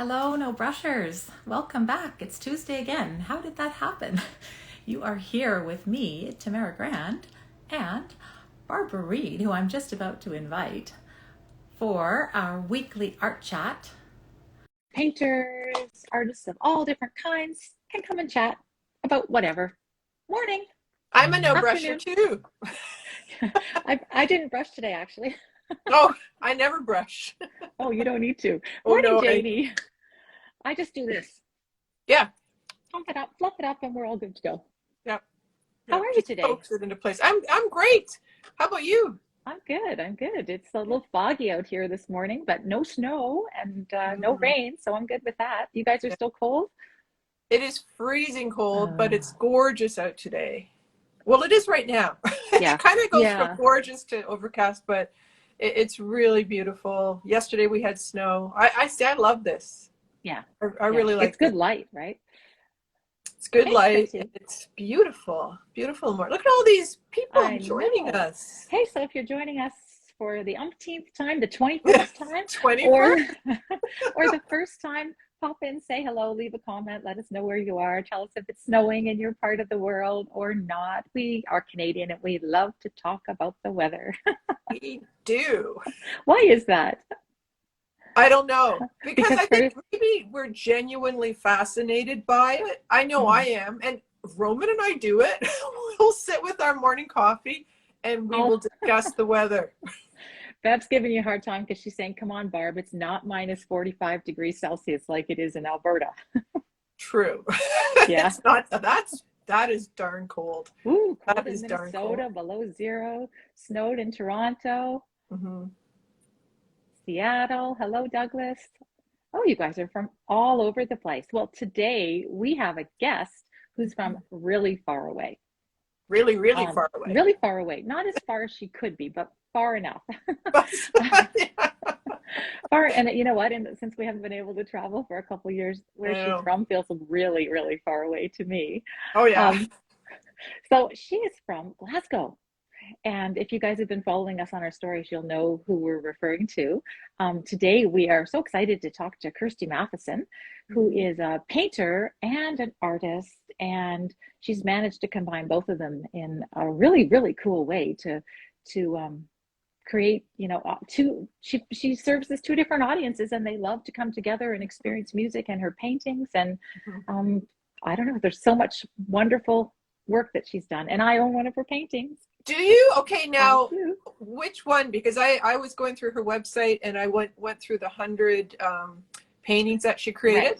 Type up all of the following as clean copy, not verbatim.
Hello, no brushers. Welcome back. It's Tuesday again. How did that happen? You are here with me, Tamara Grand, and Barbara Reed, who I'm just about to invite for our weekly art chat. Painters, artists of all different kinds can come and chat about whatever. Morning. I'm a no brusher too. I didn't brush today, actually. Oh, I never brush. Oh, you don't need to. Oh, Morning, no, Janie. I just do this. Yeah. Pump it up, fluff it up, and we're all good to go. Yep. How are you today? Coax it into place. I'm great. How about you? I'm good. I'm good. It's a little foggy out here this morning, but no snow and no rain, so I'm good with that. You guys are still cold? It is freezing cold, but it's gorgeous out today. Well, it is right now. Yeah. It kind of goes from gorgeous to overcast, but it's really beautiful. Yesterday we had snow. I love this. Yeah. I really like it. It's good light, right? It's good light. It's beautiful. Beautiful. Look at all these people joining us. Hey, so if you're joining us for the umpteenth time, the 21st time, 21st? or the first time, pop in, say hello, leave a comment, let us know where you are, tell us if it's snowing in your part of the world or not. We are Canadian and we love to talk about the weather. We do. Why is that? I don't know. Because I think maybe we're genuinely fascinated by it. I know I am. And Roman and I do it. We'll sit with our morning coffee and we will discuss the weather. Bev's giving you a hard time because she's saying, come on, Barb, it's not minus 45 degrees Celsius like it is in Alberta. True. Yeah. It's not, that is darn cold. Ooh, cold that is in darn Minnesota, cold. below zero, snowed in Toronto. Mm-hmm. Seattle. Hello, Douglas. Oh, you guys are from all over the place. Well, today we have a guest who's from really far away. Really, really far away. Really far away. Not as far as she could be, but far enough. Far, and you know what? And since we haven't been able to travel for a couple of years, where she's from feels really, really far away to me. Oh, yeah. So she is from Glasgow. And if you guys have been following us on our stories, you'll know who we're referring to. Today, we are so excited to talk to Kirsty Matheson, who is a painter and an artist. And she's managed to combine both of them in a really, really cool way to create, she services two different audiences and they love to come together and experience music and her paintings. And I don't know, there's so much wonderful work that she's done. And I own one of her paintings. Do you? Okay, now which one? Because I was going through her website and I went through the 100 paintings that she created.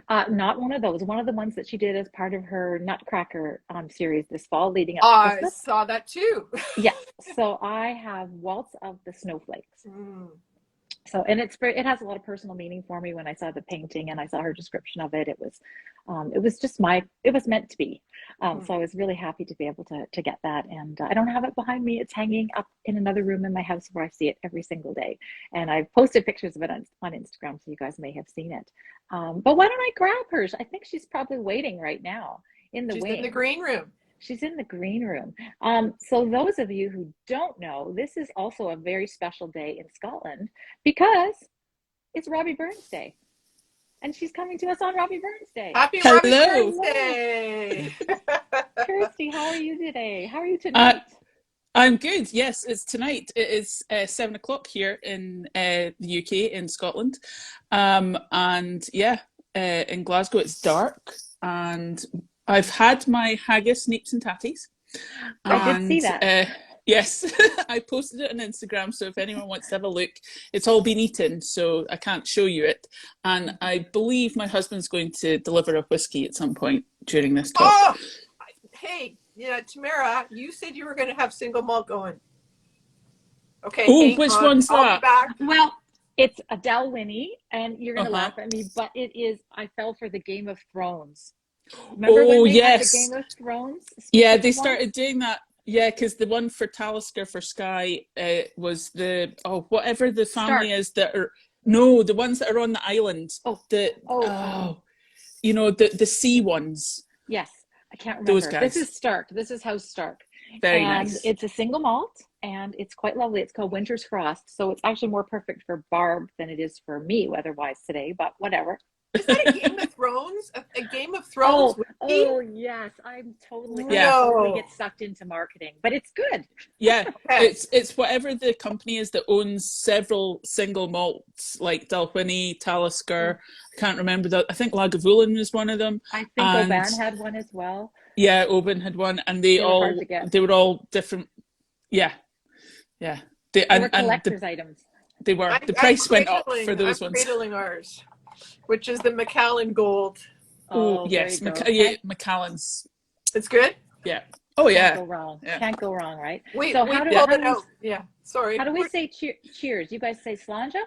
Right. Not one of those. One of the ones that she did as part of her Nutcracker series this fall leading up to Christmas. I saw that too. Yeah. So I have Waltz of the Snowflakes. So, and it has a lot of personal meaning for me. When I saw the painting and I saw her description of it, it was just it was meant to be. So I was really happy to be able to get that. And I don't have it behind me. It's hanging up in another room in my house where I see it every single day. And I've posted pictures of it on Instagram, so you guys may have seen it. But why don't I grab her? I think she's probably waiting right now in the wing. She's in the green room. She's in the green room. So those of you who don't know, this is also a very special day in Scotland because it's Robbie Burns Day. And she's coming to us on Robbie Burns Day. Happy Robbie Burns Day! Kirsty, how are you today? How are you tonight? I'm good. Yes, it's tonight. It is 7 o'clock here in the UK, in Scotland. And yeah, in Glasgow it's dark. And I've had my haggis, neeps and tatties. I did see that. Yes, I posted it on Instagram, so if anyone wants to have a look, it's all been eaten, so I can't show you it. And I believe my husband's going to deliver a whiskey at some point during this talk. Oh, hey, yeah, Tamara, you said you were going to have single malt going. Okay. Oh, which one's that? I'll be back. Well, it's Adele Winnie, and you're going to laugh at me, but it is, I fell for the Game of Thrones. Remember when they had the Game of Thrones? Yeah, they started doing that. Yeah, because the one for Talisker for Sky was whatever the family is that are the ones that are on the island. The sea ones. Yes, I can't remember. Those guys. This is Stark. This is House Stark. Very And nice. it's a single malt and it's quite lovely. It's called Winter's Frost. So it's actually more perfect for Barb than it is for me weather-wise today, but whatever. Is that a Game of Thrones? A Game of Thrones Oh, whiskey? oh yes. I Yeah. totally No. get sucked into marketing, but it's good. Yeah, Okay. it's whatever the company is that owns several single malts like Dalwhinnie, Talisker. Can't remember that. I think Lagavulin was one of them, I think and Oban had one as well. yeah, Oban had one, and They were hard to get. they were all different. Yeah, yeah. They were And collector's items. they were. The I'm price went up for I'm those ones. cradling ours, which is the Macallan Gold. Oh Oh, there you yes, go. Yeah, Macallan's. It's good. Yeah. Oh Can't yeah. go wrong. Yeah. Can't go wrong, right? We So we how do pulled how it do we out. Yeah. Sorry. how do we say cheers? You guys say slanja?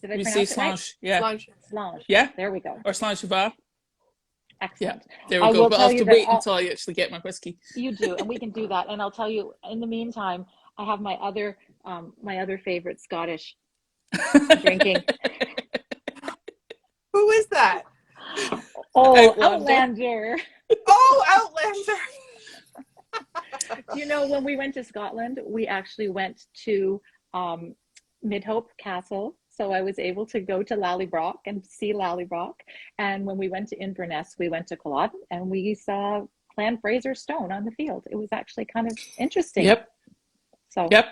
Did I We say pronounce it right? slange. Yeah. Lunch. Slange. Yeah. There we go. Or slange va. Yeah. Excellent. There I we go. will But I'll tell have to you that wait until I actually get my whiskey. you do, and we can do that. And I'll tell you, in the meantime, I have my other favorite Scottish drinking. Who is that? Oh, Outlander. Outlander. Oh, Outlander. Do you know when we went to Scotland, we actually went to Midhope Castle. So I was able to go to Lallybroch and see Lallybroch. And when we went to Inverness, we went to Culloden and we saw Clan Fraser Stone on the field. It was actually kind of interesting. Yep. So Yep.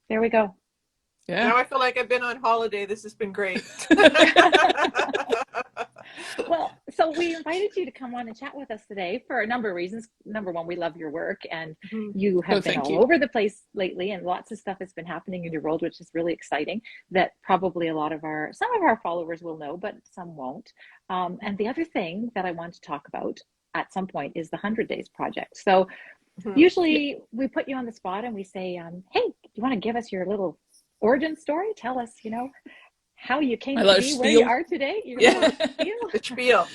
there we go. Yeah. Now I feel like I've been on holiday. This has been great. Well, so we invited you to come on and chat with us today for a number of reasons. Number one, we love your work and you have been thank all you. over the place lately and lots of stuff has been happening in your world, which is really exciting that probably some of our followers will know, but some won't. And the other thing that I want to talk about at some point is the 100 Days Project. So usually we put you on the spot and we say, hey, do you want to give us your little origin story? Tell us, how you came to be where you are today. Yeah. The spiel.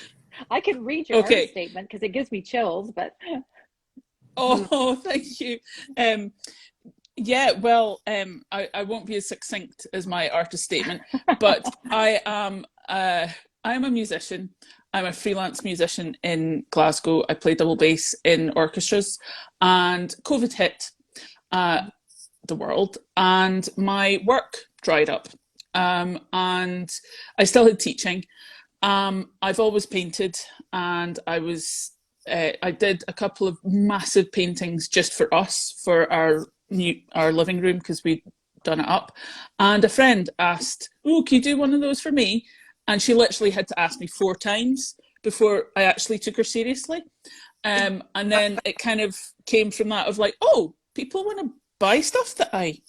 I can read your artist statement because it gives me chills, but Oh, thank you. Yeah, well, I won't be as succinct as my artist statement, but I'm a musician. I'm a freelance musician in Glasgow. I play double bass in orchestras, and COVID hit the world, and my work dried up. And I still had teaching. I've always painted, and I did a couple of massive paintings just for us for our living room because we'd done it up. And a friend asked, "Oh, can you do one of those for me?" And she literally had to ask me 4 times before I actually took her seriously. And then it kind of came from that of like, oh, people want to buy stuff that I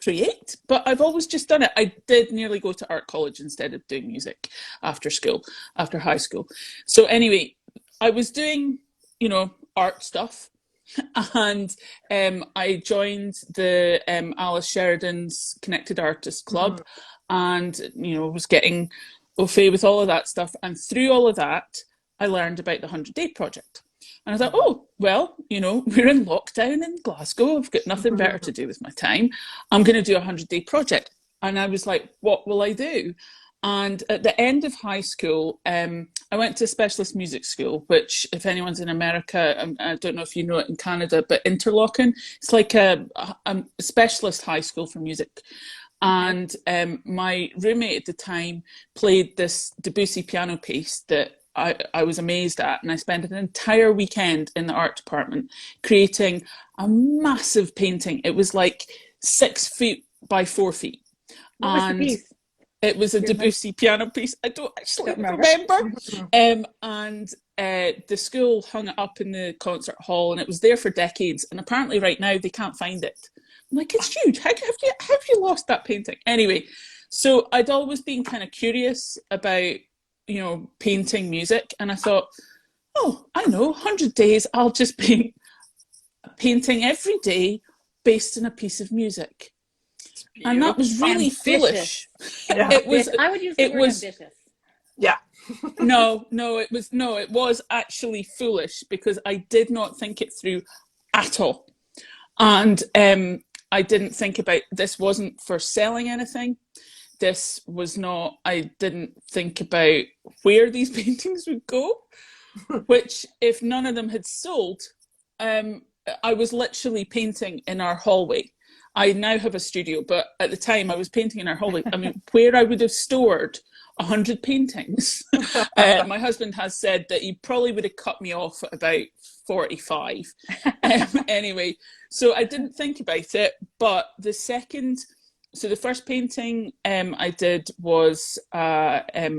create, but I've always just done it. I did nearly go to art college instead of doing music after high school. So anyway, I was doing, art stuff, and I joined the Alice Sheridan's Connected Artists Club, and was getting au fait with all of that stuff. And through all of that, I learned about the 100 Day Project. And I thought, oh, well, we're in lockdown in Glasgow. I've got nothing better to do with my time. I'm going to do a 100 Day Project. And I was like, what will I do? And at the end of high school, I went to specialist music school, which if anyone's in America, I don't know if you know it in Canada, but Interlochen, it's like a specialist high school for music. And my roommate at the time played this Debussy piano piece that I was amazed at, and I spent an entire weekend in the art department creating a massive painting. It was like 6 feet by 4 feet. What was the piece? It was a Debussy piano piece. I don't actually remember. And the school hung it up in the concert hall, and it was there for decades. And apparently right now they can't find it. I'm like, it's huge. How have you lost that painting? Anyway, so I'd always been kind of curious about painting music, and I thought, oh, I know, 100 days, I'll just paint a painting every day based on a piece of music. And that was really foolish. Yeah. I would use the word ambitious. Yeah. It was actually foolish because I did not think it through at all. And I didn't think about, this wasn't for selling anything. This was not, I didn't think about where these paintings would go, which if none of them had sold, I was literally painting in our hallway. I now have a studio, but at the time I was painting in our hallway. I mean, where I would have stored 100 paintings. My husband has said that he probably would have cut me off at about 45. Anyway, so I didn't think about it, but the first painting I did was a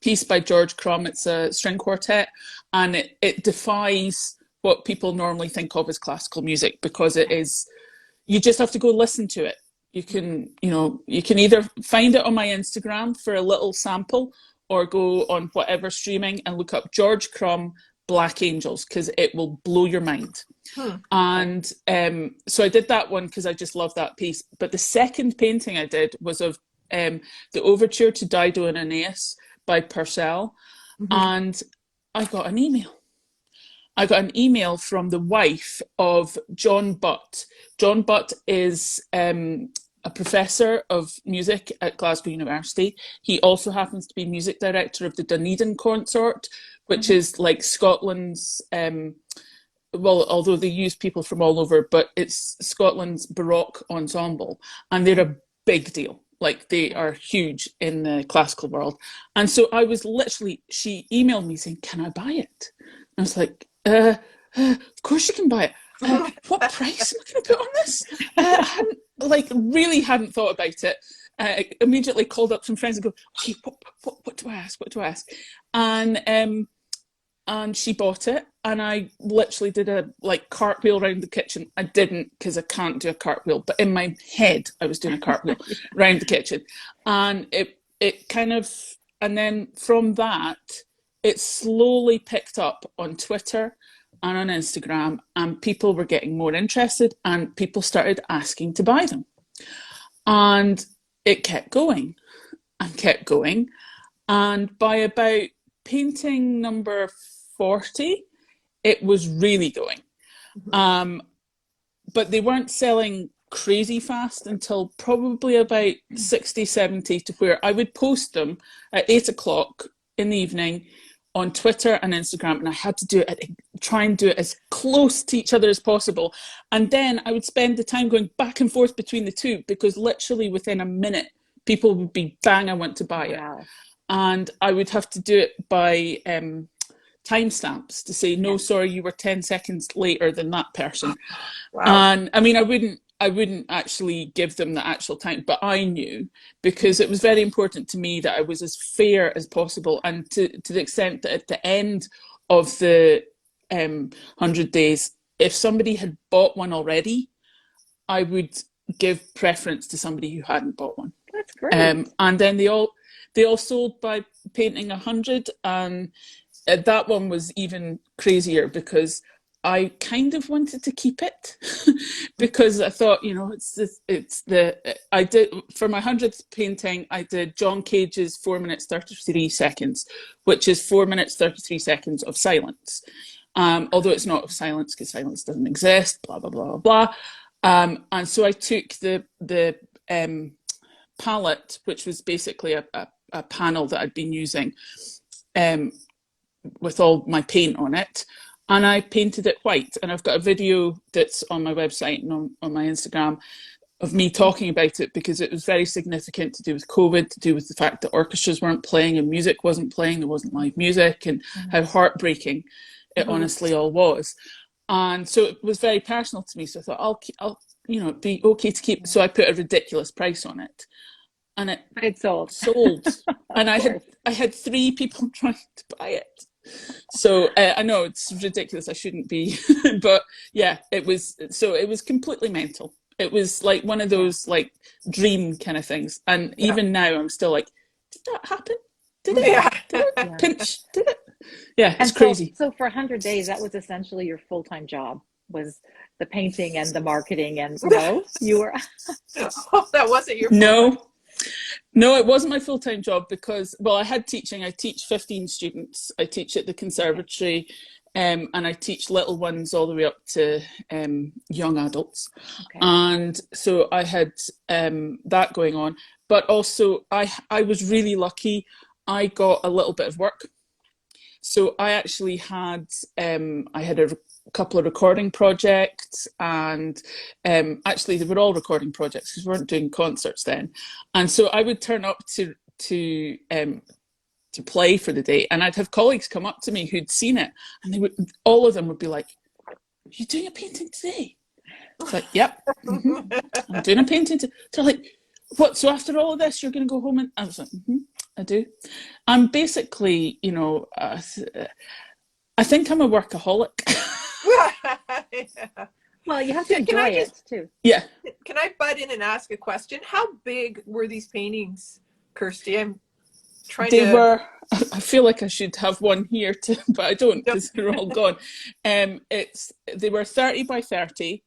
piece by George Crumb. It's a string quartet, and it defies what people normally think of as classical music, because it is, you just have to go listen to it. You can either find it on my Instagram for a little sample, or go on whatever streaming and look up George Crumb Black Angels, because it will blow your mind. And so I did that one because I just love that piece. But the second painting I did was of the overture to Dido and Aeneas by Purcell. And I got an email. I got an email from the wife of John Butt. John Butt is a professor of music at Glasgow University. He also happens to be music director of the Dunedin Consort, which is like Scotland's, well, although they use people from all over, but it's Scotland's Baroque ensemble. And they're a big deal. Like, they are huge in the classical world. And so I was literally, she emailed me saying, can I buy it? I was like, of course you can buy it. What price am I going to put on this? I really hadn't thought about it. I immediately called up some friends and go, okay, what do I ask? What do I ask? And she bought it, and I literally did a cartwheel around the kitchen. I didn't, because I can't do a cartwheel, but in my head I was doing a cartwheel around the kitchen, and it kind of, and then from that it slowly picked up on Twitter and on Instagram, and people were getting more interested, and people started asking to buy them, and it kept going and kept going, and by about painting number 40, it was really going. But they weren't selling crazy fast until probably about 60, 70, to where I would post them at 8 o'clock in the evening on Twitter and Instagram, and I had to try and do it as close to each other as possible. And then I would spend the time going back and forth between the two, because literally within a minute, people would be, bang, I want to buy it. Wow. And I would have to do it by timestamps to say, no, sorry, you were 10 seconds later than that person. Wow. And I mean, I wouldn't actually give them the actual time, but I knew, because it was very important to me that I was as fair as possible, and to the extent that at the end of the 100 days, if somebody had bought one already, I would give preference to somebody who hadn't bought one. That's great. And then they all sold by painting 100, and that one was even crazier, because I kind of wanted to keep it because I thought, I did, for my 100th painting, I did John Cage's 4 minutes 33 seconds, which is 4 minutes 33 seconds of silence. Although it's not of silence, because silence doesn't exist, blah, blah, blah, blah. And so I took the palette, which was basically a panel that I'd been using with all my paint on it, and I painted it white. And I've got a video that's on my website and on my Instagram of me talking about it, because it was very significant to do with COVID, to do with the fact that orchestras weren't playing and music wasn't playing, there wasn't live music, and how heartbreaking it honestly all was. And so it was very personal to me. So I thought, I'll it'd be okay to keep. So I put a ridiculous price on it, and it sold. And I had 3 people trying to buy it. So I know it's ridiculous, I shouldn't be, but yeah, it was completely mental. It was like one of those like dream kind of things. And even now I'm still like, did that happen? Did it? Yeah. Did it? Pinch? Did it? Yeah, it's crazy. So for 100 days, that was essentially your full-time job, was the painting and the marketing, and you were oh, that wasn't your No, it wasn't my full-time job, because, well, I had teaching. I teach 15 students. I teach at the conservatory, and I teach little ones all the way up to young adults. Okay. And so I had that going on. But also, I was really lucky. I got a little bit of work. So I actually had, I had a couple of recording projects, and actually they were all recording projects because we weren't doing concerts then. And so I would turn up to play for the day, and I'd have colleagues come up to me who'd seen it, and all of them would be like, "Are you doing a painting today?" It's like, "Yep, I'm doing a painting today." They're like, "What? So after all of this, you're going to go home?" And I was like, "I do." I'm basically, I think I'm a workaholic. Yeah. Well, you have to enjoy it too. Yeah. Can I butt in and ask a question? How big were these paintings, Kirsty? I'm trying to. I feel like I should have one here too, but I don't because they're all gone. They were 30 by 30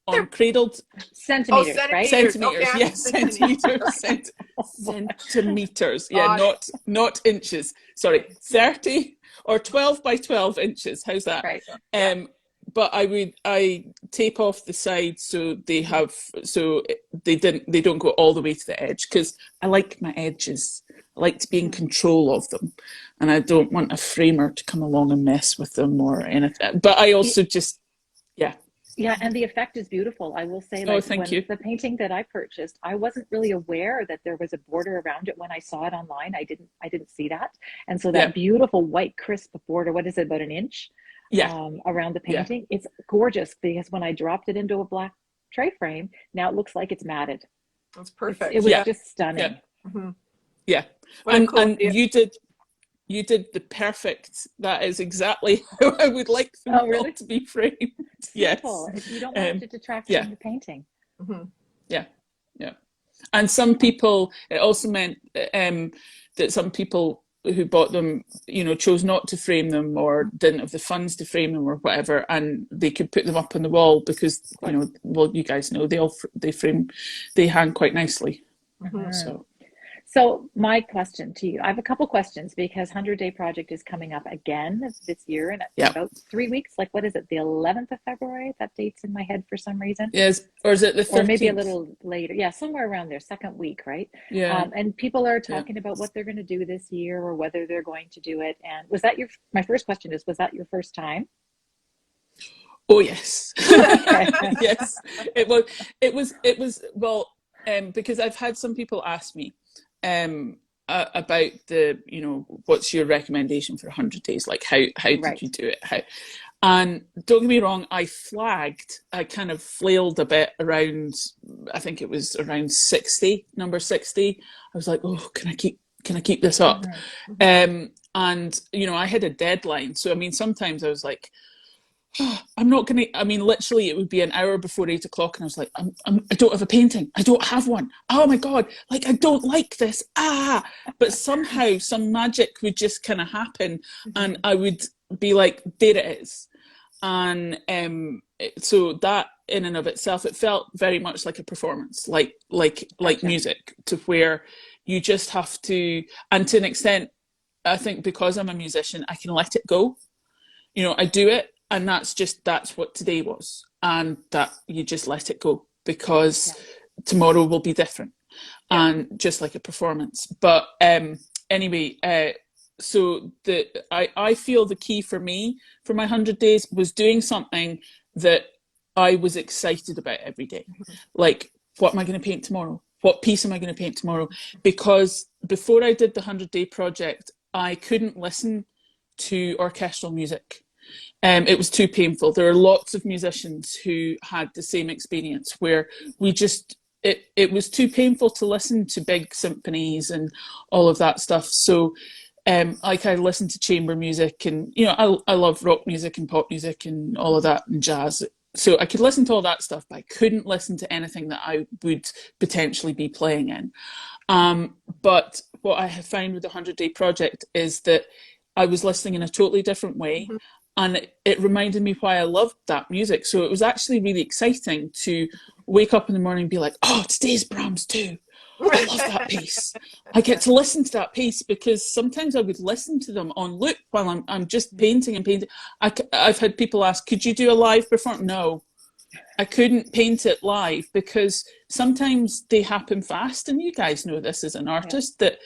on cradled centimeters, right? Centimeters, okay, yes, centimeters. Yeah, not inches. Sorry, 30 or 12 by 12 inches. How's that? Right. But I tape off the sides so they don't go all the way to the edge, because I like my edges. I like to be in control of them, and I don't want a framer to come along and mess with them or anything. But I also just, Yeah, and the effect is beautiful. I will say, thank you. The painting that I purchased, I wasn't really aware that there was a border around it when I saw it online. I didn't see that. And so that beautiful white crisp border, what is it, about an inch? Around the painting. It's gorgeous, because when I dropped it into a black tray frame, now it looks like it's matted. That's perfect. It was just stunning. Yeah. And you did the perfect. That is exactly how I would like them to be framed. Yes. If you don't want it to detract from the painting. Yeah. And some people, it also meant that some people who bought them, chose not to frame them or didn't have the funds to frame them or whatever, and they could put them up on the wall because, you guys know, they hang quite nicely. So my question to you, I have a couple questions, because 100-Day Project is coming up again this year in about 3 weeks. Like, what is it, the 11th of February? That date's in my head for some reason. Yes, or is it the 13th? Or maybe a little later. Yeah, somewhere around there, second week, right? Yeah. And people are talking about what they're going to do this year or whether they're going to do it. And my first question is, was that your first time? Oh, yes. Yes, it was, well, because I've had some people ask me, about what's your recommendation for 100 days? Like, how did you do it? And don't get me wrong, I kind of flailed a bit around, I think it was around number 60. I was like, oh, can I keep this up? And, I had a deadline. So, sometimes I was like, I'm not going to, literally it would be an hour before 8 o'clock and I was like, I don't have a painting. I don't have one. Oh my God. Like, I don't like this. But somehow some magic would just kind of happen and I would be like, there it is. And so that in and of itself, it felt very much like a performance, like music, to where you just have to, and to an extent, I think because I'm a musician, I can let it go. I do it. And that's what today was. And that you just let it go, because tomorrow will be different. And just like a performance. But anyway, so I feel the key for me for my 100 days was doing something that I was excited about every day. Like, what am I going to paint tomorrow? What piece am I going to paint tomorrow? Because before I did the 100-Day Project, I couldn't listen to orchestral music. It was too painful. There are lots of musicians who had the same experience where it was too painful to listen to big symphonies and all of that stuff. So I listened to chamber music and, I love rock music and pop music and all of that and jazz. So I could listen to all that stuff, but I couldn't listen to anything that I would potentially be playing in. But what I have found with the 100-Day Project is that I was listening in a totally different way. And it reminded me why I loved that music. So it was actually really exciting to wake up in the morning and be like, oh, today's Brahms too. I love that piece. I get to listen to that piece, because sometimes I would listen to them on loop while I'm just painting and painting. I've had people ask, could you do a live performance? No, I couldn't paint it live, because sometimes they happen fast. And you guys know this as an artist, that,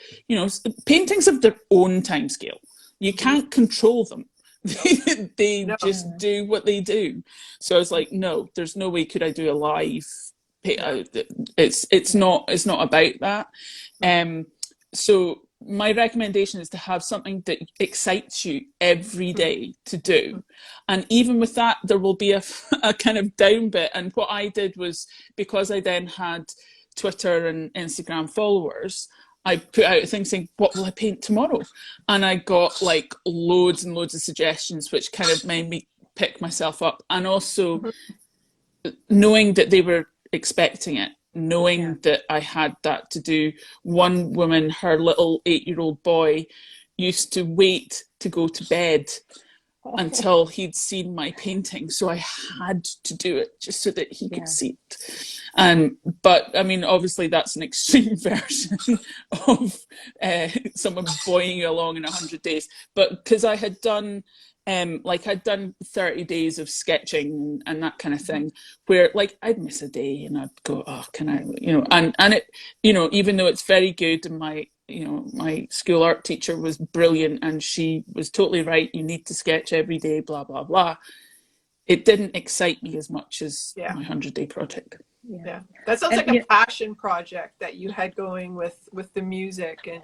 paintings have their own time scale. You can't control them. They No. just do what they do. So I was like, no, there's no way could I do a live. It's not about that. So my recommendation is to have something that excites you every day to do. And even with that, there will be a kind of down bit. And what I did was, because I then had Twitter and Instagram followers, I put out a thing saying, what will I paint tomorrow? And I got like loads and loads of suggestions, which kind of made me pick myself up. And also knowing that they were expecting it, knowing that I had that to do. One woman, her little 8-year-old boy, used to wait to go to bed until he'd seen my painting, so I had to do it just so that he could see it. But I mean, obviously that's an extreme version of someone buoying you along in 100 days. But because I had done I'd done 30 days of sketching and that kind of thing, where like I'd miss a day and I'd go, oh, can I, and it, even though it's very good, and my school art teacher was brilliant and she was totally right, you need to sketch every day, blah, blah, blah. It didn't excite me as much as my 100-day project. Yeah. That sounds like a passion project that you had going with the music. And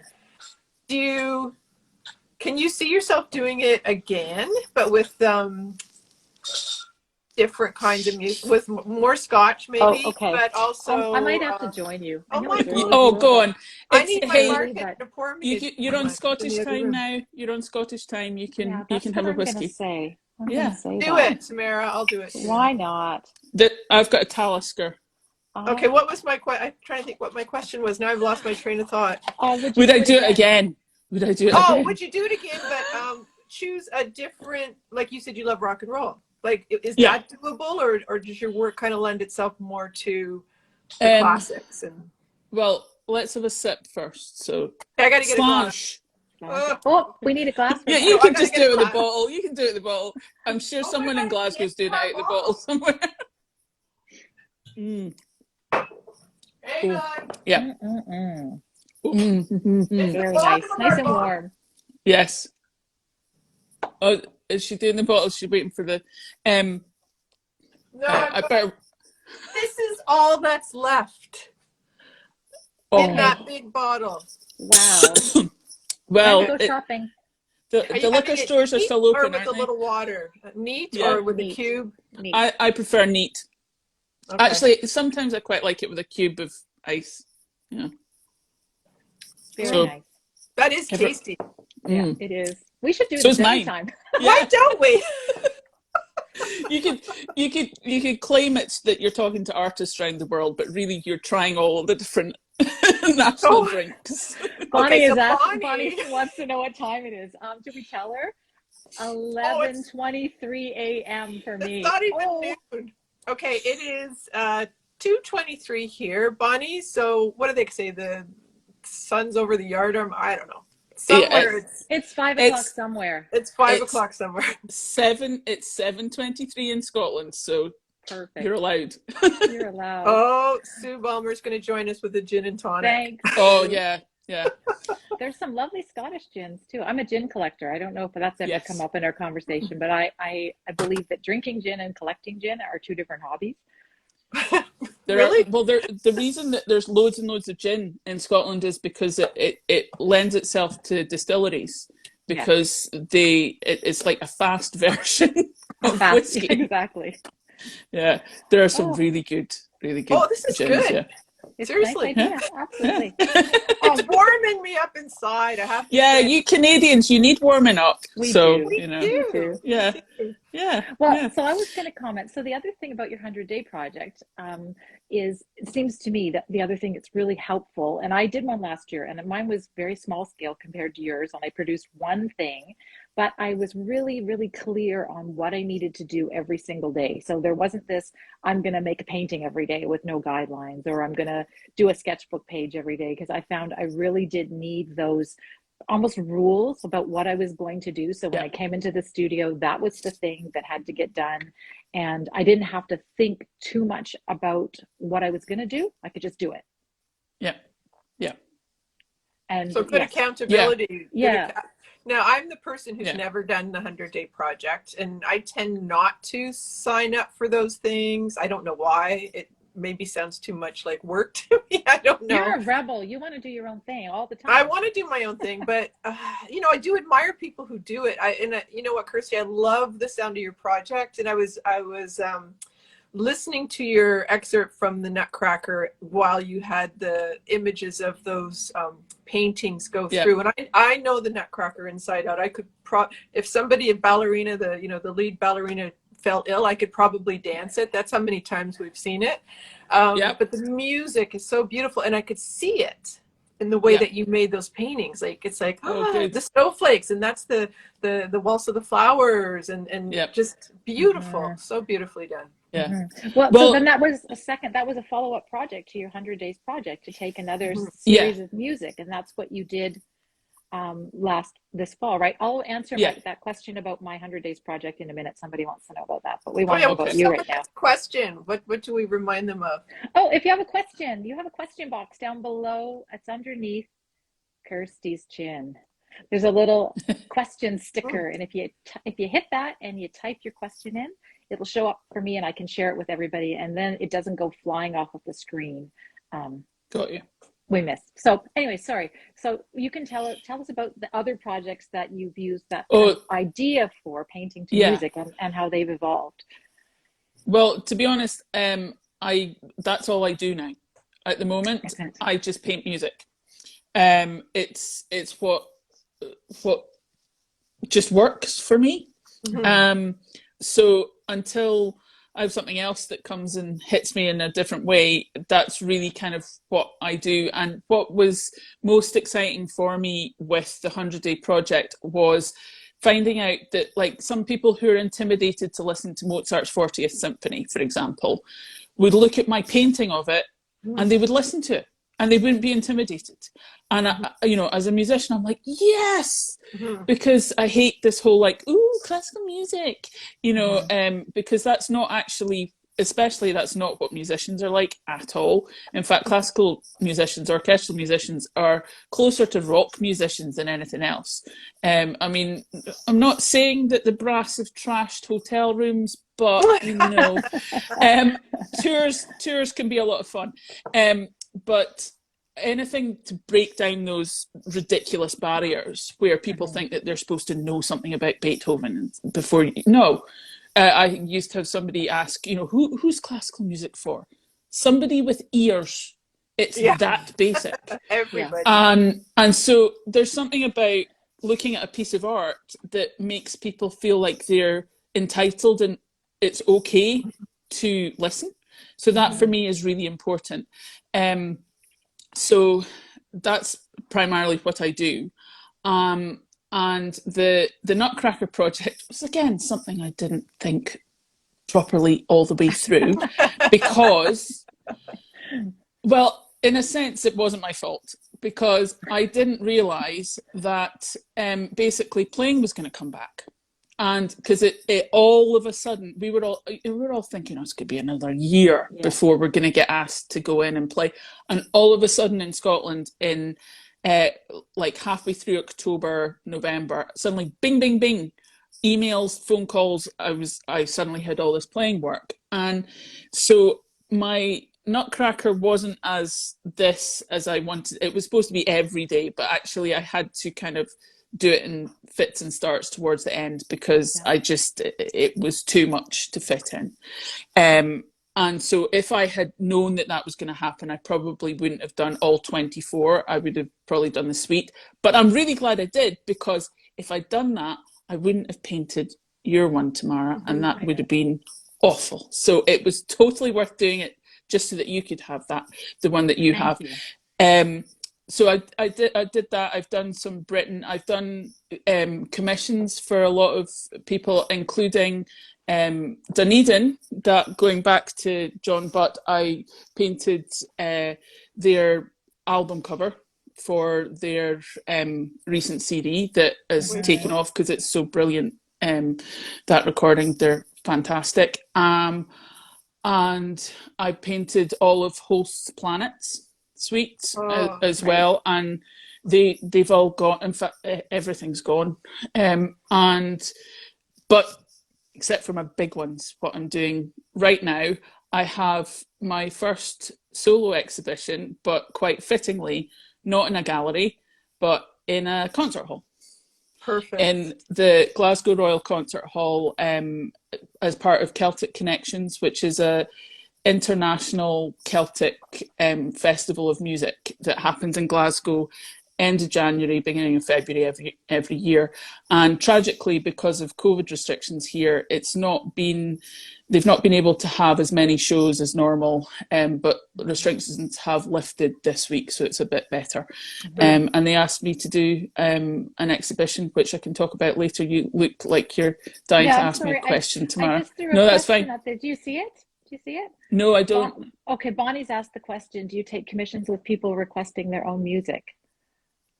can you see yourself doing it again, but with different kinds of music, with more Scotch maybe? Oh, okay. But also, I might have to join you. Go on. I need my market to pour me. You're on Scottish time now. You're on Scottish time. You can have a whiskey. I'm gonna say do it, Tamara. I'll do it. Why not? I've got a Talisker. Okay, what was my question? I'm trying to think what my question was. Now I've lost my train of thought. Would I do it again? Would I do it again? Would you do it again? But choose a different, like you said, you love rock and roll. Like, is that doable, or does your work kind of lend itself more to the classics? And well, let's have a sip first. So I got to get Slash. a glass. Oh, we need a glass. Yeah, you can just do it with the bottle. You can do it with the bottle. I'm sure someone in Glasgow's doing it out of the bottle somewhere. Hang on. Yeah. Very nice. Nice and warm. Yes. Oh, is she doing the bottle? She's waiting for the No, I better. This is all that's left in that big bottle. Wow. Well, go shopping. The liquor stores are still open, or with a little water, neat, or with a cube. Neat. I prefer neat. Okay. Actually, sometimes I quite like it with a cube of ice. Yeah. Very nice. That is tasty. Yeah, it is. We should do this every time. Why don't we? You could claim it's that you're talking to artists around the world, but really you're trying all the different national drinks. Bonnie Bonnie wants to know what time it is. Should we tell her? 11:23 a.m. for me. It's not even noon. Okay, it is 2:23 here, Bonnie. So what do they say? The sun's over the yard arm. I don't know. Somewhere it's 5 o'clock somewhere. It's 5 o'clock somewhere. It's 7:23 in Scotland, so perfect. You're allowed. You're allowed. Oh, Sue Ballmer's going to join us with a gin and tonic. Thanks. Oh yeah. There's some lovely Scottish gins too. I'm a gin collector. I don't know if that's ever come up in our conversation, but I believe that drinking gin and collecting gin are two different hobbies. Really? The reason that there's loads and loads of gin in Scotland is because it lends itself to distilleries, because it's like a fast version of whiskey. Exactly. Yeah, there are some really good. Oh, this is gins, good. Yeah. It's seriously, a nice idea. Absolutely. It's warming me up inside. I have to say. You Canadians, you need warming up. We do. Yeah. Well, so I was going to comment. So the other thing about your 100-day project is, it seems to me that the other thing that's really helpful, and I did one last year, and mine was very small scale compared to yours, and I produced one thing, but I was really, really clear on what I needed to do every single day. So there wasn't this, I'm going to make a painting every day with no guidelines, or I'm going to do a sketchbook page every day, because I found I really did need those almost rules about what I was going to do. So when I came into the studio, that was the thing that had to get done. And I didn't have to think too much about what I was going to do. I could just do it. Yeah. And so good accountability. Yeah. Now, I'm the person who's Yeah. never done the 100-day project, and I tend not to sign up for those things. I don't know why. It maybe sounds too much like work to me. I don't know. You're a rebel. You want to do your own thing all the I time. want to do my own thing, but I do admire people who do it. You know what, Kirsty, I love the sound of your project, and I was listening to your excerpt from the Nutcracker while you had the images of those paintings go through, and I know the Nutcracker inside out. I could if somebody, a ballerina, the lead ballerina fell ill, I could probably dance it. That's how many times we've seen it. But the music is so beautiful, and I could see it in the way that you made those paintings. Like it's like the snowflakes, and that's the waltz of the flowers, and just beautiful, so beautifully done. Yeah. Well, so then that was a follow-up project to your 100 Days project, to take another series of music, and that's what you did this fall, right? I'll answer that question about my 100 Days project in a minute. Somebody wants to know about that, but we want to know about you right now. Question. What do we remind them of? Oh, if you have a question, you have a question box down below. It's underneath Kirsty's chin. There's a little question sticker, and if you hit that and you type your question in, it'll show up for me, and I can share it with everybody, and then it doesn't go flying off of the screen. Got you. We missed. So anyway, sorry. So you can tell us about the other projects that you've used that idea for, painting to music, and how they've evolved. Well, to be honest, that's all I do now. At the moment, I just paint music. It's what just works for me. So until I have something else that comes and hits me in a different way, that's really kind of what I do. And what was most exciting for me with the 100-Day Project was finding out that, like, some people who are intimidated to listen to Mozart's 40th Symphony, for example, would look at my painting of it and they would listen to it and they wouldn't be intimidated. And as a musician, I'm like, yes, because I hate this whole classical music, because that's not actually, especially that's not what musicians are like at all. In fact, classical musicians, orchestral musicians, are closer to rock musicians than anything else. I mean, I'm not saying that the brass have trashed hotel rooms, but tours can be a lot of fun. But anything to break down those ridiculous barriers where people think that they're supposed to know something about Beethoven before I used to have somebody ask, who's classical music for? Somebody with ears. It's that basic. Everybody. And so there's something about looking at a piece of art that makes people feel like they're entitled and it's okay to listen. So that for me is really important. So that's primarily what I do. And the Nutcracker Project was, again, something I didn't think properly all the way through because, well, in a sense, it wasn't my fault because I didn't realise that basically playing was going to come back. And because it all of a sudden, we were all thinking, it's going to be another year before we're going to get asked to go in and play. And all of a sudden in Scotland, in halfway through October, November, suddenly bing, bing, bing, emails, phone calls, I suddenly had all this playing work. And so my Nutcracker wasn't as I wanted. It was supposed to be every day, but actually I had to kind of do it in fits and starts towards the end because it was too much to fit in. And so if I had known that was going to happen, I probably wouldn't have done all 24. I would have probably done the suite. But I'm really glad I did, because if I'd done that, I wouldn't have painted your one, Tamara, and that would have been awful. So it was totally worth doing it just so that you could have the one that you have. So I did that. I've done some Britain. I've done commissions for a lot of people, including Dunedin. That, going back to John Butt, I painted their album cover for their recent CD that has taken off because it's so brilliant. That recording, they're fantastic. And I painted all of Host's Planets suites as well, and they've all gone. In fact, everything's gone. But except for my big ones, what I'm doing right now, I have my first solo exhibition, but quite fittingly, not in a gallery, but in a concert hall. Perfect. In the Glasgow Royal Concert Hall, as part of Celtic Connections, which is a international Celtic festival of music that happens in Glasgow end of January, beginning of February every year. And tragically, because of COVID restrictions here, they've not been able to have as many shows as normal, but restrictions have lifted this week, so it's a bit better. And they asked me to do an exhibition, which I can talk about later. You look like you're dying to ask me a question, Tamara. No, that's fine. Do you see it? Do you see it? No, I don't. Okay, Bonnie's asked the question, do you take commissions with people requesting their own music?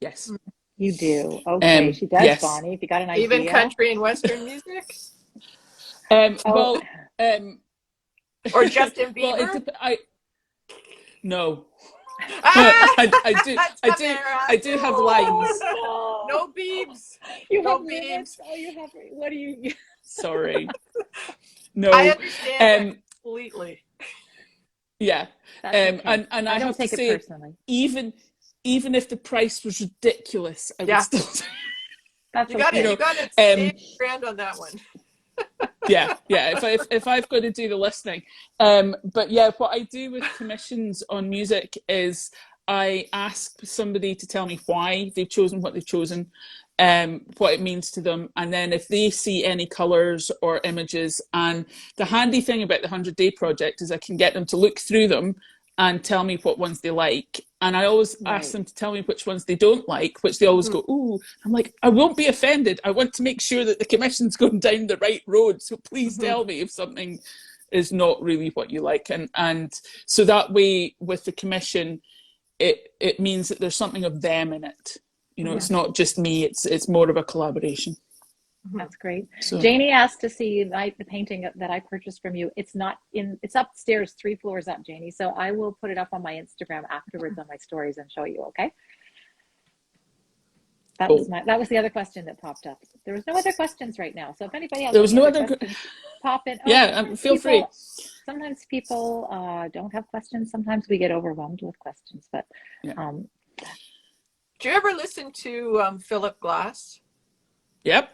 Yes. You do. Okay, she does, yes. Bonnie, if you got an idea. Even country and Western music? Well, or Justin Bieber? No. I do have lines. No beebs. You have beebs. Oh, you have. What do you? Sorry. No. I understand completely. Yeah. Okay. And I have to say, even if the price was ridiculous, I would still. That's you got it. Stand grand on that one. yeah. If I've got to do the listening, but yeah, what I do with commissions on music is I ask somebody to tell me why they've chosen what they've chosen, what it means to them, and then if they see any colours or images. And the handy thing about the 100-Day Project is I can get them to look through them and tell me what ones they like. And I always ask them to tell me which ones they don't like, which they always go, ooh. I'm like, I won't be offended. I want to make sure that the commission's going down the right road. So please tell me if something is not really what you like. And so that way with the commission, it means that there's something of them in it. You know, it's not just me, it's more of a collaboration. That's great. So, Janie asked to see the painting that I purchased from you. It's upstairs, 3 floors up, Janie. So I will put it up on my Instagram afterwards on my stories and show you, okay? That was the other question that popped up. There was no other questions right now. So if anybody else has questions, pop in. Feel free. Sometimes people don't have questions. Sometimes we get overwhelmed with questions. But do you ever listen to Philip Glass? Yep.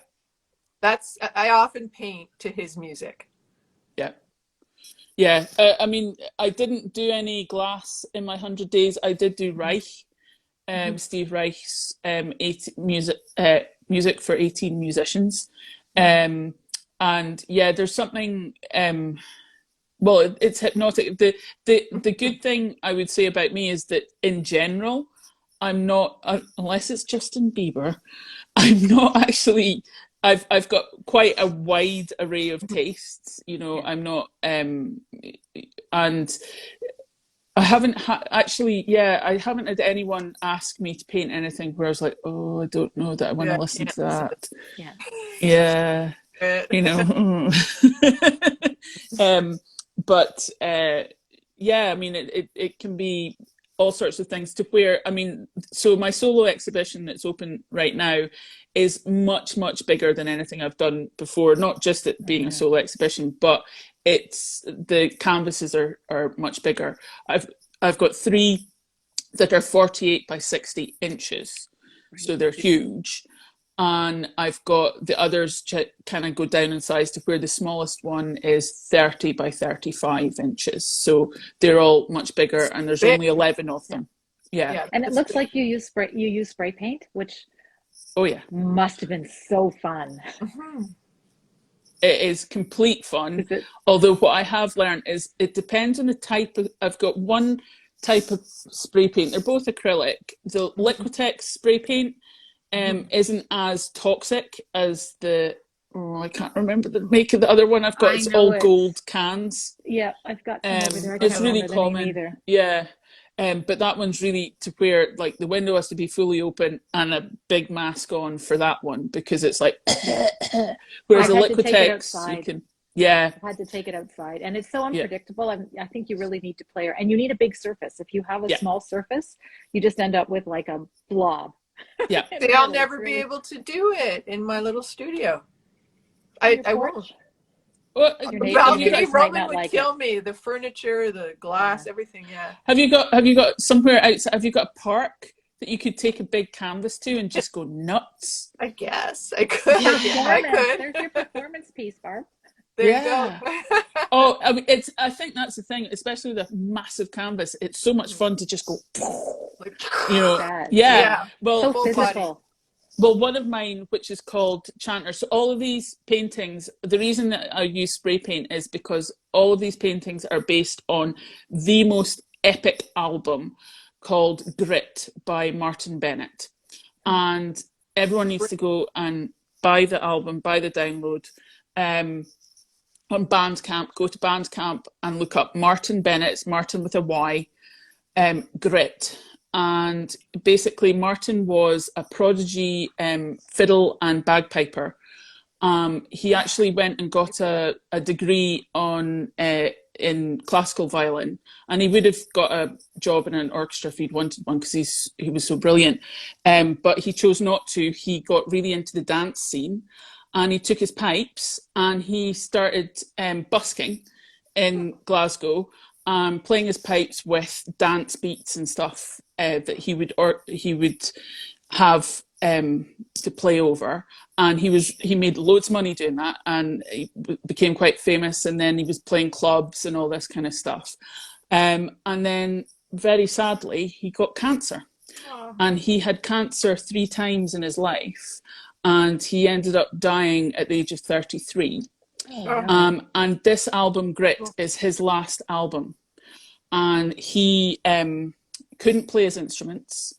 I often paint to his music. Yeah. I mean, I didn't do any Glass in my 100 days. I did do Reich, Steve Reich's music for 18 musicians. And yeah, there's something, well, it's hypnotic. The good thing I would say about me is that in general, I'm not, unless it's Justin Bieber, I'm not actually... I've got quite a wide array of tastes, you know. I'm not, and I haven't I haven't had anyone ask me to paint anything where I was like, oh, I don't know that I want to listen to that. Yeah, you know. But yeah, I mean, it can be all sorts of things to where, I mean, so my solo exhibition that's open right now is much, much bigger than anything I've done before, not just it being a solo exhibition, but the canvases are much bigger. I've got 3 that are 48 by 60 inches, so they're huge. And I've got the others kind of go down in size to where the smallest one is 30 by 35 inches. So they're all much bigger, and there's only 11 of them. Yeah. And it looks like you use spray paint, which must have been so fun. It is complete fun. Although what I have learned is it depends on the type of, I've got one type of spray paint. They're both acrylic. The Liquitex spray paint isn't as toxic as I can't remember the make of the other one I've got. It's all gold cans. Yeah, I've got some over there. It's really common. Yeah. But that one's really to where like the window has to be fully open and a big mask on for that one, because it's like whereas the Liquitex you can I've had to take it outside, and it's so unpredictable. I think you really need to play, and you need a big surface. If you have a small surface, you just end up with like a blob. Yeah. See, I'll never be able to do it in my little studio. I wish. Well, Your The your balcony, neighbors might Roman not would like it. kill me. The furniture, the glass, Yeah. everything. Yeah. have you got somewhere outside? Have you got a park that you could take a big canvas to and just go nuts? I guess I could. Yeah, I Performance. could. There's your performance piece, Barb. There you go. Yeah. Oh, I mean, I think that's the thing, especially with a massive canvas. It's so much fun to just go, Like, yeah. yeah. Well, So full physical. well, one of mine, which is called Chanter. So all of these paintings, the reason that I use spray paint is because all of these paintings are based on the most epic album called Grit by Martin Bennett. And everyone needs to go and buy the album, buy the download. On Bandcamp, go to Bandcamp and look up Martin Bennett's, Martin with a Y, Grit. And basically, Martin was a prodigy fiddle and bagpiper. He actually went and got a degree in classical violin, and he would have got a job in an orchestra if he'd wanted one because he was so brilliant. But he chose not to. He got really into the dance scene, and he took his pipes and he started busking in Glasgow, playing his pipes with dance beats and stuff that he would have to play over, and he made loads of money doing that, and he became quite famous. And then he was playing clubs and all this kind of stuff. And then, very sadly, he got cancer, and he had cancer 3 times in his life, and he ended up dying at the age of 33. And this album, Grit, is his last album, and he couldn't play his instruments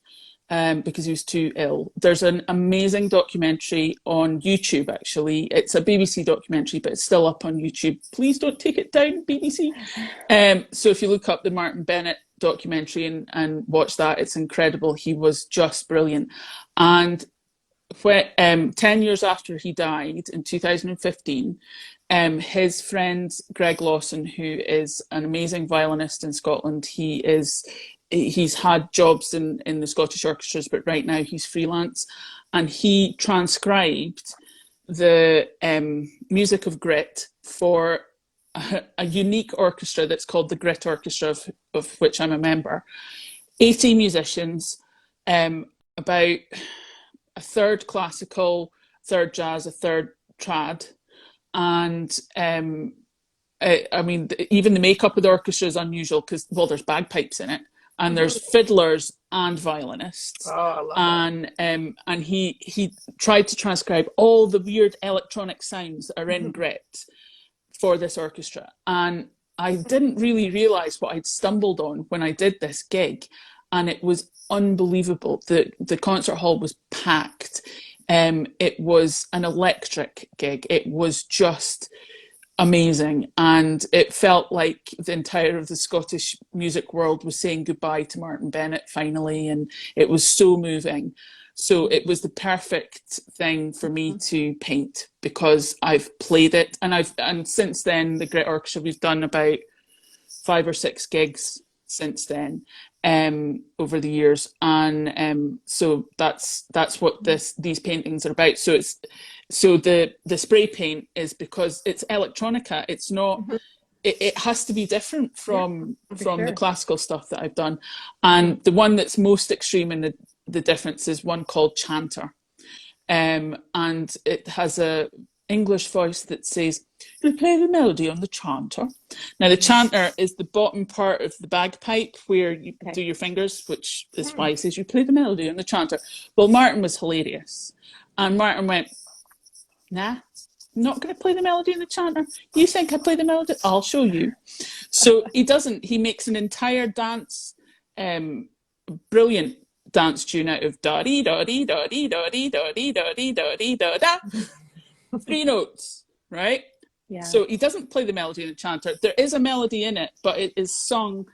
because he was too ill. There's an amazing documentary on YouTube, actually. It's a BBC documentary, but it's still up on YouTube. Please don't take it down, BBC. So if you look up the Martin Bennett documentary and watch that, it's incredible. He was just brilliant. And when 10 years after he died in 2015, his friend Greg Lawson, who is an amazing violinist in Scotland, he's had jobs in the Scottish orchestras, but right now he's freelance, and he transcribed the music of Grit for a unique orchestra that's called the Grit Orchestra, of which I'm a member. 80 musicians, about a third classical, third jazz, a third trad. And I mean, even the makeup of the orchestra is unusual because, well, there's bagpipes in it, and there's fiddlers and violinists. Oh, I love and he tried to transcribe all the weird electronic sounds that are in Grit for this orchestra. And I didn't really realize what I'd stumbled on when I did this gig, and it was unbelievable. The concert hall was packed. It was an electric gig. It was just amazing, and it felt like the entire of the Scottish music world was saying goodbye to Martin Bennett finally, and it was so moving. So it was the perfect thing for me to paint because I've played it, and since then the Grit Orchestra, we've done about 5 or 6 gigs since then over the years, and so that's what these paintings are about. So the spray paint is because it's electronica. It's not. It has to be different from the classical stuff that I've done, and the one that's most extreme in the difference is one called Chanter, and it has a English voice that says, "You play the melody on the chanter." Now, the chanter is the bottom part of the bagpipe where you do your fingers, which is why he says, "You play the melody on the chanter." Well, Martin was hilarious, and Martin went, "Nah, I'm not going to play the melody on the chanter. You think I play the melody? I'll show you." So he doesn't. He makes an entire dance, brilliant dance tune out of da dee da dee da dee da dee da dee da dee da dee da da. 3 notes, right? Yeah. So he doesn't play the melody in the chanter. There is a melody in it, but it is sung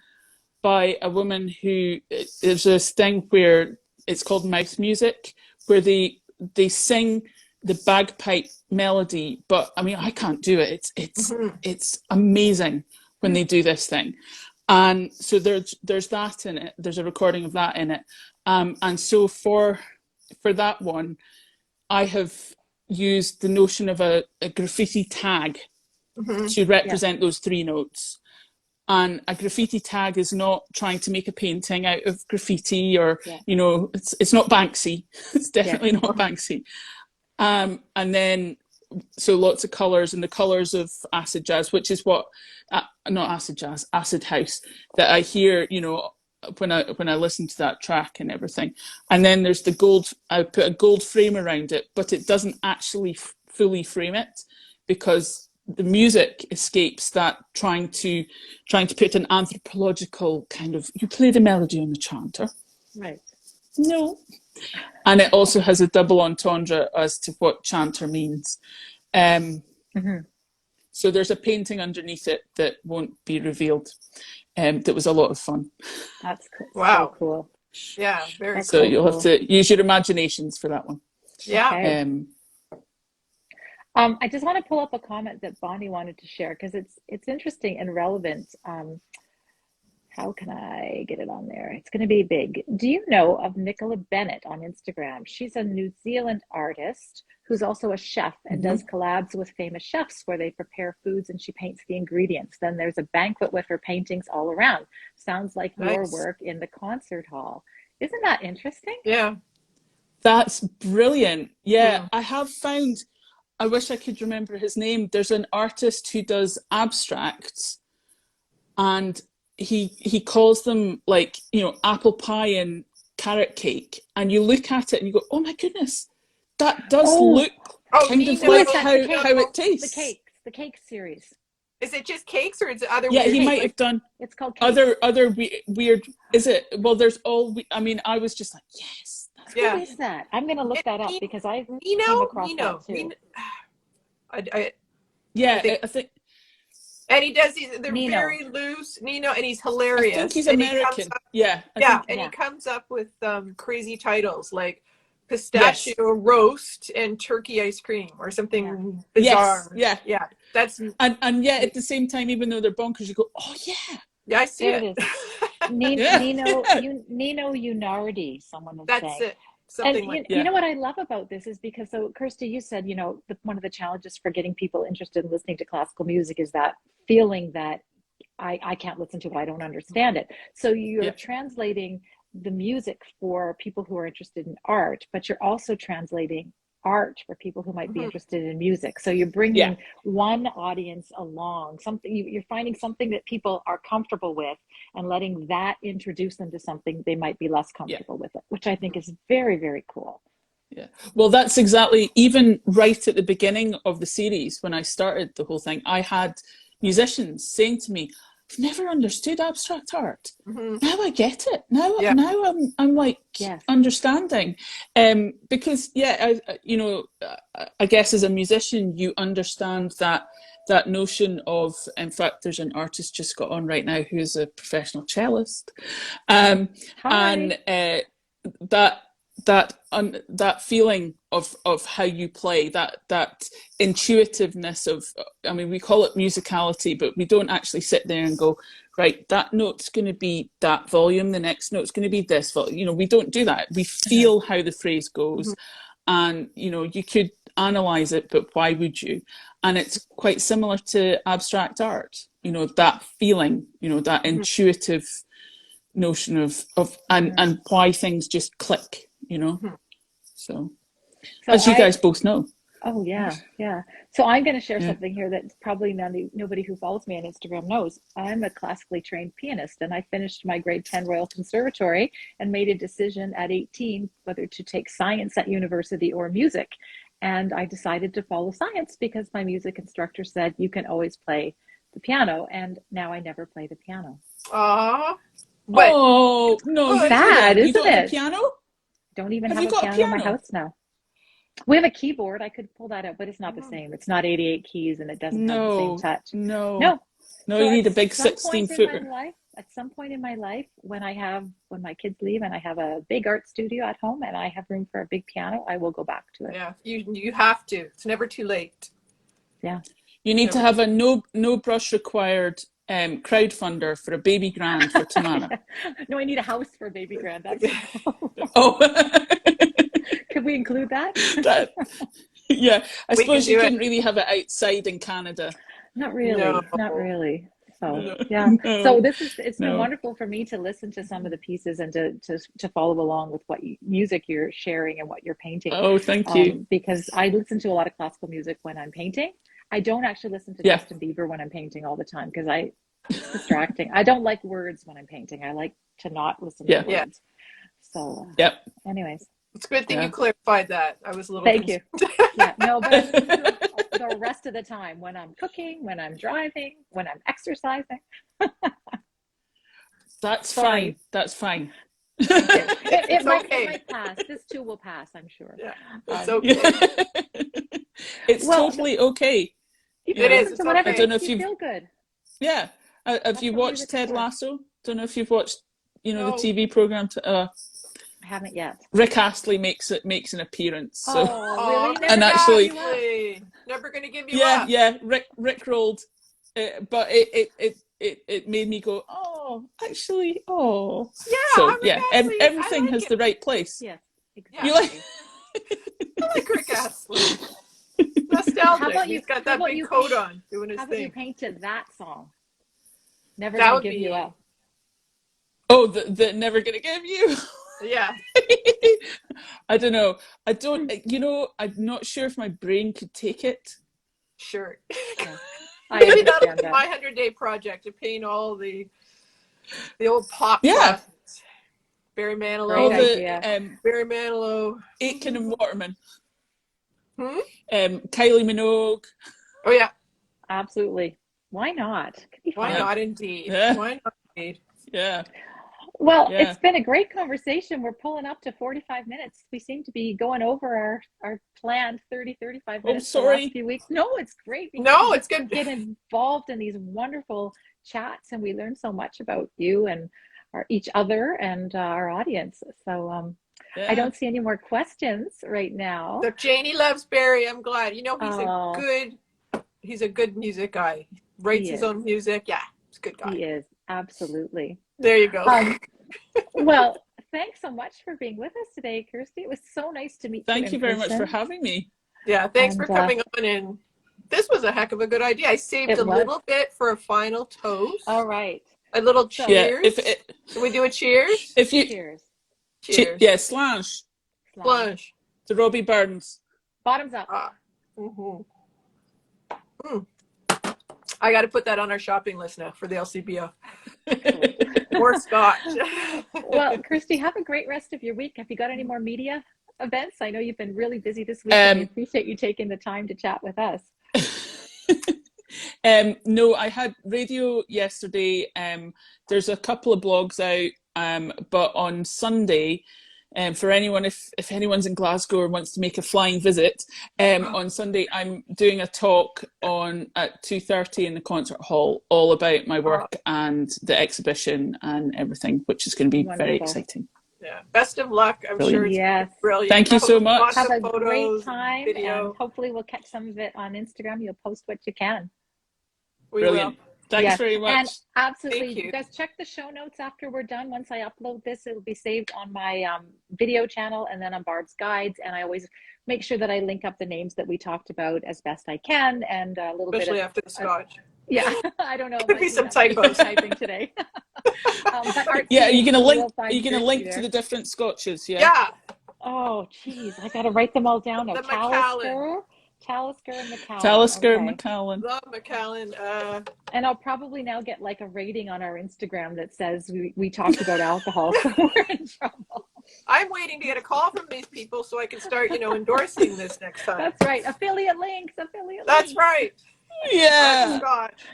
by a woman who, there's this thing where it's called mouth music, where they sing the bagpipe melody. But I mean, I can't do it. It's amazing when they do this thing. And so there's that in it. There's a recording of that in it. And so for for that one, I have used the notion of a graffiti tag to represent those three notes. And a graffiti tag is not trying to make a painting out of graffiti, or it's not Banksy. It's definitely not Banksy. And then so lots of colours, and the colours of acid jazz, which is what not acid jazz, acid house, that I hear, when I listen to that track and everything. And then there's the gold. I put a gold frame around it, but it doesn't actually fully frame it, because the music escapes that trying to put an anthropological kind of, you play the melody on the chanter. Right. No. And it also has a double entendre as to what chanter means. So there's a painting underneath it that won't be revealed. That was a lot of fun. That's cool. Wow. So cool. Yeah, very so cool. You'll have to use your imaginations for that one. Yeah. Okay. I just want to pull up a comment that Bonnie wanted to share, because it's interesting and relevant. How can I get it on there? It's going to be big. Do you know of Nicola Bennett on Instagram? She's a New Zealand artist who's also a chef and does collabs with famous chefs where they prepare foods and she paints the ingredients. Then there's a banquet with her paintings all around. Sounds like your work in the concert hall. Isn't that interesting? Yeah. That's brilliant. Yeah, I have found, I wish I could remember his name. There's an artist who does abstracts, and he calls them like, apple pie and carrot cake. And you look at it and you go, oh my goodness, that does look kind of like how it tastes. The cake series. Is it just cakes, or is it other? Yeah, weird he might have done. It's called cakes. Other weird. Is it? Well, there's all. I mean, I was just like, yes. Who is that? I'm going to look that up, because I came across that too. I think. And he does these. They're very loose, Nino, and he's hilarious. I think he's American. He comes up with crazy titles like pistachio roast and turkey ice cream, or something bizarre. Yes. Yeah. That's and yet at the same time, even though they're bonkers, you go, oh yeah. Yeah, I see it. Nino Unardi, someone was saying. That's it. Something like you know what I love about this is because, so Kirsty, you said, one of the challenges for getting people interested in listening to classical music is that feeling that I can't listen to it, I don't understand it. So you're translating the music for people who are interested in art, but you're also translating art for people who might be interested in music. So you're bringing one audience along, you're finding something that people are comfortable with and letting that introduce them to something they might be less comfortable with it, which I think is very, very cool. Yeah. Well, that's exactly, even right at the beginning of the series, when I started the whole thing, I had musicians saying to me, I've never understood abstract art. Now I get it. Now I'm like understanding. Because I guess as a musician, you understand that notion of, in fact, there's an artist just got on right now who's a professional cellist. And that feeling of how you play, that intuitiveness of, I mean, we call it musicality, but we don't actually sit there and go, right, that note's going to be that volume, the next note's going to be this volume. We don't do that. We feel how the phrase goes, and you could analyze it, but why would you? And it's quite similar to abstract art, that feeling, that intuitive notion of and why things just click. So as you guys both know. Oh yeah. So I'm going to share something here that probably nobody who follows me on Instagram knows. I'm a classically trained pianist, and I finished my grade 10 Royal Conservatory and made a decision at 18 whether to take science at university or music. And I decided to follow science because my music instructor said you can always play the piano, and now I never play the piano. Aww. Oh no, sad, isn't it? You don't have a piano? Don't even have a piano in my house now. We have a keyboard. I could pull that out, but it's not the same. It's not 88 keys, and it doesn't have the same touch. No, so you need a big 16-footer. At some point in my life, when my kids leave and I have a big art studio at home and I have room for a big piano, I will go back to it. Yeah, you have to. It's never too late. Yeah. You need to have a no brush required crowdfunder for a baby grand for Tamara. No, I need a house for a baby grand. That's we include that? Yeah, I We suppose can you do it. couldn't really have it outside in Canada. Not really, No. not really. So No, yeah. no, So it's been no. wonderful for me to listen to some of the pieces and to follow along with what music you're sharing and what you're painting. Oh, thank you. Because I listen to a lot of classical music when I'm painting. I don't actually listen to Yeah. Justin Bieber when I'm painting all the time because it's distracting. I don't like words when I'm painting. I like to not listen to Yeah. words. So Yep. anyways. It's a good thing Yeah. you clarified that. I was a little Thank you. Yeah, no, but I listen to them the rest of the time when I'm cooking, when I'm driving, when I'm exercising. That's Sorry. fine. That's fine. It okay. might pass. This too will pass, I'm sure. Yeah, it's okay. It's Well, totally okay. You It can is. listen It's to whatever okay. I don't know makes if you you've feel good. Yeah. Have That's you what watched music's Ted for. Lasso? Don't know if you've watched, the No. TV program. I haven't yet. Rick Astley makes an appearance. So Oh, really? Rick Never And gonna actually- give you up. Astley. Never gonna give you yeah, up. yeah. Rick rolled, but it made me go, oh, actually, oh. Yeah, So I'm Rick yeah, Astley. everything I like has it. the right place. Yes, Yeah. You like? I like Rick Astley. Nostalgic. How about you- He's got how that about big you coat paint- on, doing his How about you thing. painted that song? Never That gonna would give be. you up. Oh, the never gonna give you. Yeah. I don't know. I'm not sure if my brain could take it. Sure. Yeah, I Maybe that'll understand be that. my 100-day project to paint all the old pop Yeah. classics. Barry Great All Manilow. idea. the Barry Manilow. Aitken and Waterman. Hmm? Kylie Minogue. Oh yeah. Absolutely. Why not? Could be Why fun. not? Indeed. Yeah. Why not? Indeed. Yeah. Well, Yeah. it's been a great conversation. We're pulling up to 45 minutes. We seem to be going over our planned 35 minutes for the sorry. last few weeks. No, it's great. because No, we it's good. Get involved in these wonderful chats and we learn so much about you and each other and our audience. So Yeah. I don't see any more questions right now. So Janie loves Barry. I'm glad. Oh. He's a good music guy. He writes He his is. own music. Yeah, he's a good guy. He is. Absolutely. There you go. Well, thanks so much for being with us today, Kirsty. It was so nice to meet you. Thank in you very much for person. having me. Yeah, thanks for And, coming on. And this was a heck of a good idea. I saved It a was. little bit for a final toast. All right. A little So- cheers. Yeah. Can we do a cheers? If you Cheers. Cheers. yeah, slash Plunge. to Robbie Burns. Bottoms up. I got to put that on our shopping list now for the LCBO. More scotch. Well, Kirsty, have a great rest of your week. Have you got any more media events? I know you've been really busy this week, and we appreciate you taking the time to chat with us. No, I had radio yesterday. There's a couple of blogs out, but on Sunday, for anyone, if anyone's in Glasgow or wants to make a flying visit, on Sunday I'm doing a talk at 2:30 in the concert hall, all about my work and the exhibition and everything, which is going to be very Wonderful. exciting. Yeah. Best of luck. I'm Brilliant. sure it's Yes. brilliant. Thank you so much. Lots Have of a great photos, time, video. and hopefully we'll catch some of it on Instagram. You'll post what you can. We Brilliant. will. Thanks Yes. very much. And absolutely, Thank you. you guys check the show notes after we're done. Once I upload this, it'll be saved on my video channel and then on Barb's Guides. And I always make sure that I link up the names that we talked about as best I can, and a little Especially bit of after the scotch. yeah. I don't know. Could be some typos. Typing today. But Yeah, are you gonna link? will find Are you gonna Kirsty link there. to the different scotches? Yeah. Yeah. Oh, geez, I got to write them all down now. The Talisker and Macallan. Talisker, Okay. Macallan. The Macallan. And I'll probably now get like a rating on our Instagram that says we talked about alcohol, so we're in trouble. I'm waiting to get a call from these people so I can start, endorsing this next time. That's right. Affiliate links. That's right. Yeah. Scotch.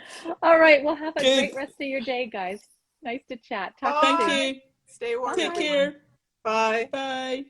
All right. Well, have a Good. great rest of your day, guys. Nice to chat. Talk to you Bye. soon. Thank you. Stay warm. Take everyone. care. Bye. Bye.